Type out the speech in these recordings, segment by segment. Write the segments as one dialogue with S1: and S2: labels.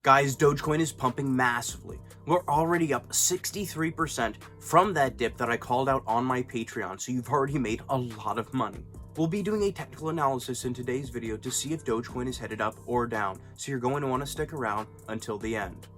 S1: Guys, Dogecoin is pumping massively. We're already up 63% from that dip that I called out on my Patreon, so you've already made a lot of money. We'll be doing a technical analysis in today's video to see if Dogecoin is headed up or down, so you're going to want to stick around until the end.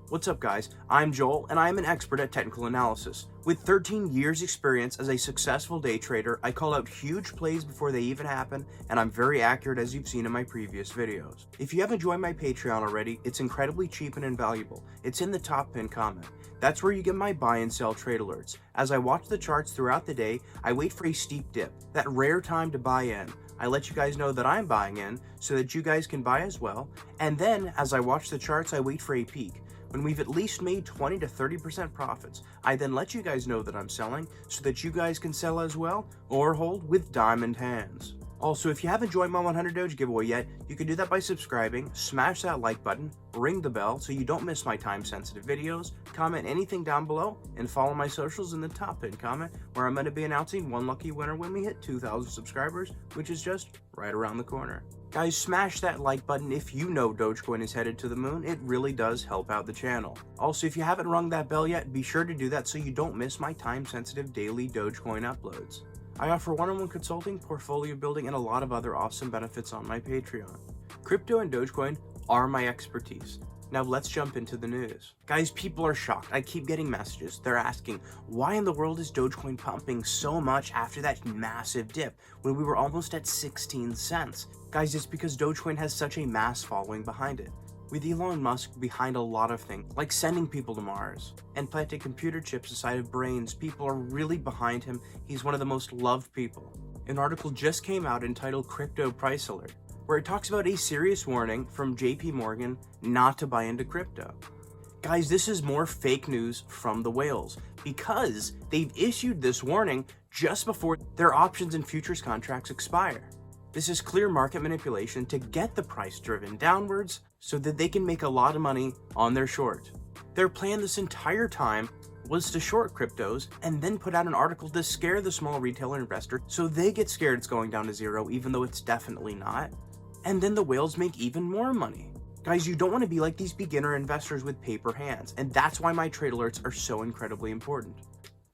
S1: What's up guys, I'm Joel and I'm an expert at technical analysis. With 13 years experience as a successful day trader, I call out huge plays before they even happen, and I'm very accurate as you've seen in my previous videos. If you haven't joined my Patreon already, it's incredibly cheap and invaluable. It's in the top pinned comment. That's where you get my buy and sell trade alerts. As I watch the charts throughout the day, I wait for a steep dip, that rare time to buy in. I let you guys know that I'm buying in so that you guys can buy as well, and then as I watch the charts, I wait for a peak. When we've at least made 20 to 30% profits, I then let you guys know that I'm selling so that you guys can sell as well or hold with diamond hands. Also, if you haven't joined my 100 Doge giveaway yet, you can do that by subscribing, smash that like button, ring the bell so you don't miss my time-sensitive videos, comment anything down below, and follow my socials in the top pinned comment where I'm going to be announcing one lucky winner when we hit 2,000 subscribers, which is just right around the corner. Guys, smash that like button if you know Dogecoin is headed to the moon. It really does help out the channel. Also, if you haven't rung that bell yet, be sure to do that so you don't miss my time-sensitive daily Dogecoin uploads. I offer one-on-one consulting, portfolio building, and a lot of other awesome benefits on my Patreon. Crypto and Dogecoin are my expertise. Now let's jump into the news. Guys, people are shocked. I keep getting messages. They're asking, why in the world is Dogecoin pumping so much after that massive dip when we were almost at 16 cents? Guys, it's because Dogecoin has such a mass following behind it. With Elon Musk behind a lot of things, like sending people to Mars and planting computer chips inside of brains, people are really behind him. He's one of the most loved people. An article just came out entitled Crypto Price Alert, where it talks about a serious warning from JP Morgan not to buy into crypto. Guys, this is more fake news from the whales because they've issued this warning just before their options and futures contracts expire. This is clear market manipulation to get the price driven downwards so that they can make a lot of money on their short. Their plan this entire time was to short cryptos and then put out an article to scare the small retailer investor so they get scared it's going down to zero even though it's definitely not. And then the whales make even more money. Guys, you don't want to be like these beginner investors with paper hands, and that's why my trade alerts are so incredibly important.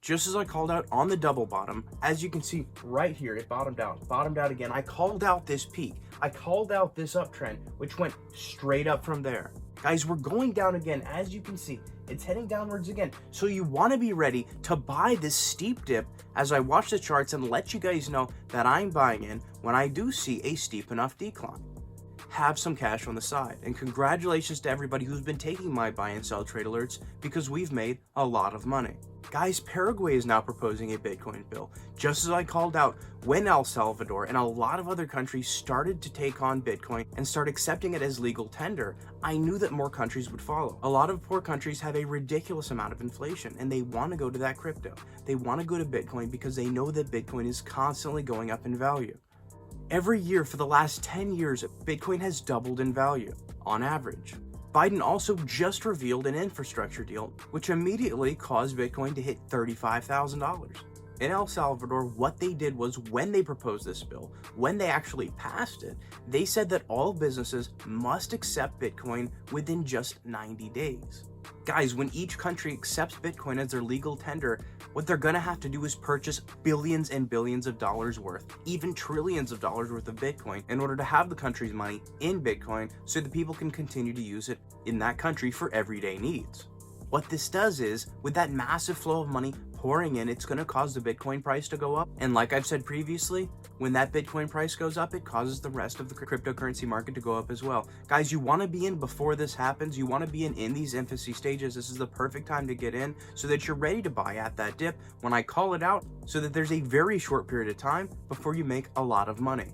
S1: Just as I called out on the double bottom, as you can see right here, it bottomed out again. I called out this peak. I called out this uptrend, which went straight up from there. Guys, we're going down again. As you can see, it's heading downwards again. So you want to be ready to buy this steep dip as I watch the charts and let you guys know that I'm buying in when I do see a steep enough decline. Have some cash on the side, and congratulations to everybody who's been taking my buy and sell trade alerts because we've made a lot of money. Guys, Paraguay is now proposing a Bitcoin bill, just as I called out when El Salvador and a lot of other countries started to take on Bitcoin and start accepting it as legal tender. I knew that more countries would follow. A lot of poor countries have a ridiculous amount of inflation and they want to go to that crypto. They want to go to Bitcoin because they know that Bitcoin is constantly going up in value. Every year for the last 10 years, Bitcoin has doubled in value, on average. Biden also just revealed an infrastructure deal, which immediately caused Bitcoin to hit $35,000. In El Salvador, what they did was when they proposed this bill, when they actually passed it, they said that all businesses must accept Bitcoin within just 90 days. Guys, when each country accepts Bitcoin as their legal tender, what they're gonna have to do is purchase billions and billions of dollars worth, even trillions of dollars worth of Bitcoin in order to have the country's money in Bitcoin so that people can continue to use it in that country for everyday needs. What this does is, with that massive flow of money pouring in, it's going to cause the Bitcoin price to go up. And like I've said previously, when that Bitcoin price goes up, it causes the rest of the cryptocurrency market to go up as well. Guys, you want to be in before this happens. You want to be in these infancy stages. This is the perfect time to get in so that you're ready to buy at that dip when I call it out, so that there's a very short period of time before you make a lot of money.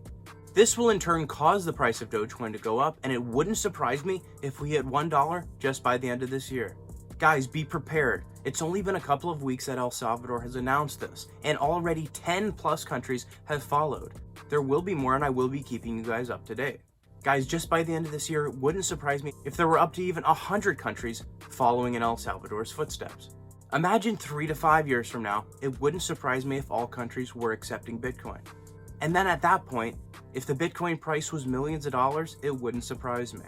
S1: This will in turn cause the price of Dogecoin to go up, and it wouldn't surprise me if we hit $1 just by the end of this year. Guys, be prepared. It's only been a couple of weeks that El Salvador has announced this, and already 10 plus countries have followed. There will be more, and I will be keeping you guys up to date. Guys, just by the end of this year, it wouldn't surprise me if there were up to even 100 countries following in El Salvador's footsteps. Imagine 3 to 5 years from now, it wouldn't surprise me if all countries were accepting Bitcoin. And then at that point, if the Bitcoin price was millions of dollars, it wouldn't surprise me.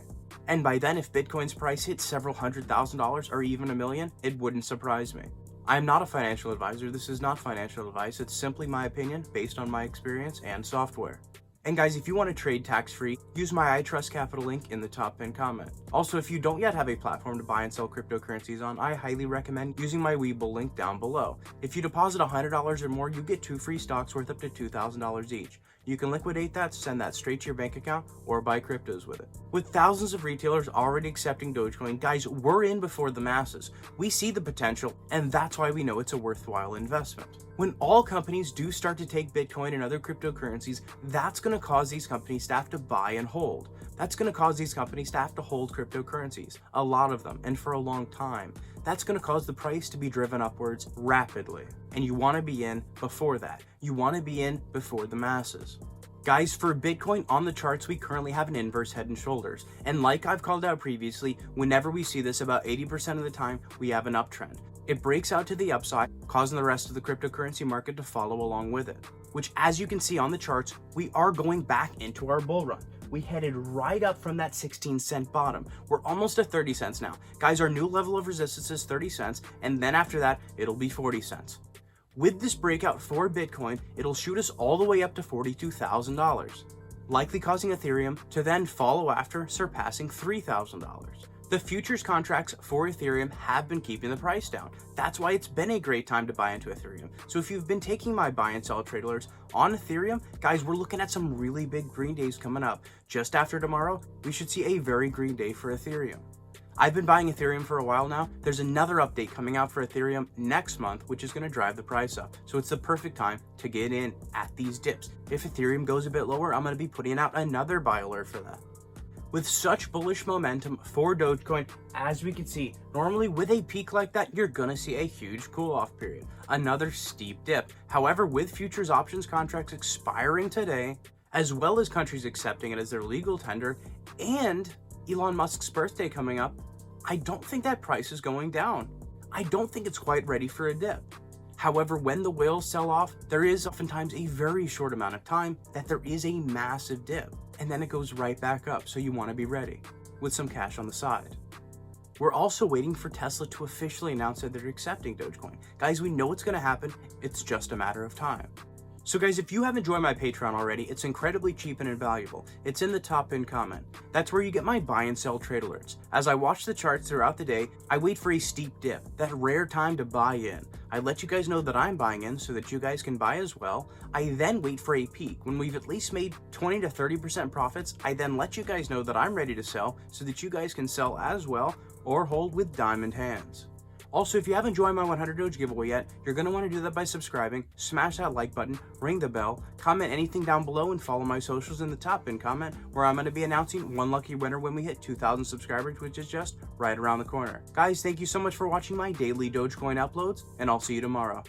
S1: And by then, if Bitcoin's price hit several $100,000 or even $1 million, it wouldn't surprise me. I am not a financial advisor. This is not financial advice. It's simply my opinion based on my experience and software. And guys, if you want to trade tax-free, use my I Trust Capital link in the top pinned comment. Also, if you don't yet have a platform to buy and sell cryptocurrencies on, I highly recommend using my Webull link down below. If you deposit $100 or more, you get 2 free stocks worth up to $2,000 each. You can liquidate that, send that straight to your bank account, or buy cryptos with it. With thousands of retailers already accepting Dogecoin, guys, we're in before the masses. We see the potential, and that's why we know it's a worthwhile investment. When all companies do start to take Bitcoin and other cryptocurrencies, that's going to cause these companies to have to buy and hold. That's going to cause these companies to have to hold cryptocurrencies, a lot of them, and for a long time. That's going to cause the price to be driven upwards rapidly. And you want to be in before that. You want to be in before the masses. Guys, for Bitcoin on the charts, we currently have an inverse head and shoulders. And like I've called out previously, whenever we see this, about 80% of the time, we have an uptrend. It breaks out to the upside, causing the rest of the cryptocurrency market to follow along with it. Which, as you can see on the charts, we are going back into our bull run. We headed right up from that 16-cent bottom. We're almost at 30 cents now. Guys, our new level of resistance is 30 cents, and then after that, it'll be 40 cents. With this breakout for Bitcoin, it'll shoot us all the way up to $42,000, likely causing Ethereum to then follow after, surpassing $3,000. The futures contracts for Ethereum have been keeping the price down. That's why it's been a great time to buy into Ethereum. So if you've been taking my buy and sell trade alerts on Ethereum, guys, we're looking at some really big green days coming up. Just after tomorrow, we should see a very green day for Ethereum. I've been buying Ethereum for a while now. There's another update coming out for Ethereum next month, which is going to drive the price up. So it's the perfect time to get in at these dips. If Ethereum goes a bit lower, I'm going to be putting out another buy alert for that. With such bullish momentum for Dogecoin, as we can see, normally with a peak like that, you're gonna see a huge cool-off period, another steep dip. However, with futures options contracts expiring today, as well as countries accepting it as their legal tender, and Elon Musk's birthday coming up, I don't think that price is going down. I don't think it's quite ready for a dip. However, when the whales sell off, there is oftentimes a very short amount of time that there is a massive dip, and then it goes right back up, so you want to be ready with some cash on the side. We're also waiting for Tesla to officially announce that they're accepting Dogecoin. Guys, we know it's going to happen, it's just a matter of time. So guys, if you haven't joined my Patreon already, it's incredibly cheap and invaluable. It's in the top pinned comment. That's where you get my buy and sell trade alerts. As I watch the charts throughout the day, I wait for a steep dip, that rare time to buy in. I let you guys know that I'm buying in so that you guys can buy as well. I then wait for a peak. When we've at least made 20 to 30% profits, I then let you guys know that I'm ready to sell so that you guys can sell as well or hold with diamond hands. Also, if you haven't joined my 100 Doge giveaway yet, you're going to want to do that by subscribing, smash that like button, ring the bell, comment anything down below, and follow my socials in the top pinned comment, where I'm going to be announcing one lucky winner when we hit 2,000 subscribers, which is just right around the corner. Guys, thank you so much for watching my daily Dogecoin uploads, and I'll see you tomorrow.